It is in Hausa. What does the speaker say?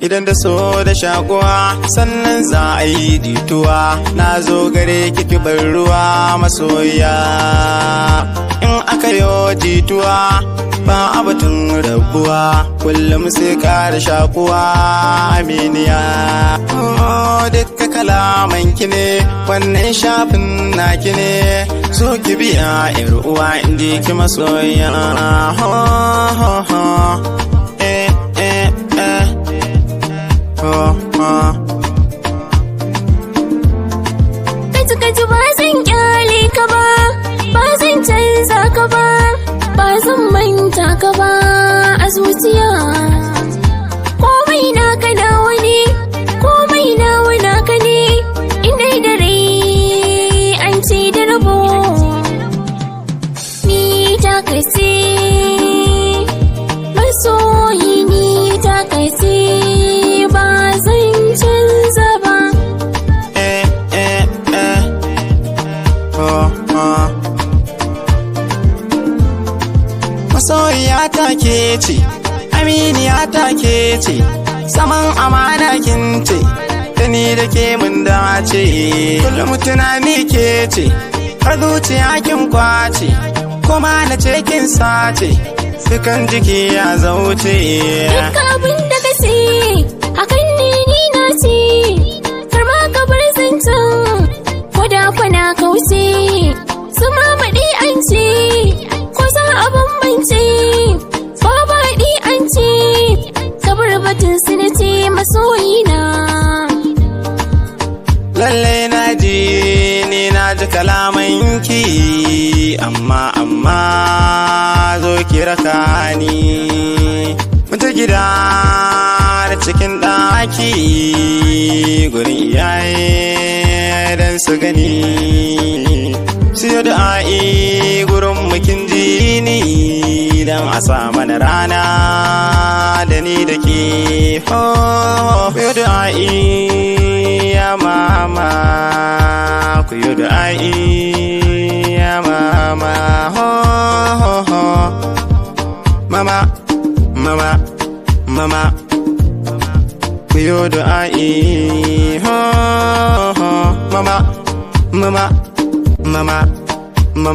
idan da so da shakuwa sannan za a yi jituwa. Na zo gare kiki bar ruwa masoya, in aka yo jituwa ba abatun rabuwa, kullum sai kara shakuwa aminiya. Dukka kalaman ki ne wannan shafin naki ne, so ki biya yar uwa inji ki masoya. Kaji ba zan kyale ka ba, ba zan canza ka ba, ba zan manta ka ba a zuciya. Komai naka nawa ne, komai nawa naka ne, inda da rai an ce da rabo. Ni ta kace masoyi, ni ta kace ba zan canza ba. Masoyiya ta ke ce, aminiya ta ke ce, saman amana kin ce, da ni da ke mun dace. Kullum tunani ke ce, har zuciya kin kwace, kuma na ce kin sace, dukan jiki ya zauce. Duk abin da ka ce, hakan ne ni na ce, kar ma ka bar zancen, ko da kwana kauce, su ma baɗi an ce, ko za a bambance, babu haɗi an ce, ka bar batun su na ce masoyina. Lallai na ji, ni na ji kalamanki, amma zo ki raka ni mutu gida da cikin ɗaki, gurin iyaye dan su gani, su yi du'a'i gurin mukin jini, dan a sa mana rana da ni da ke. Ku yi du'a'i ya mama, ku yi du'a'i ya mama. Mama, mama, mama, ku yi du'a'i. Mama, mama, mama, mama.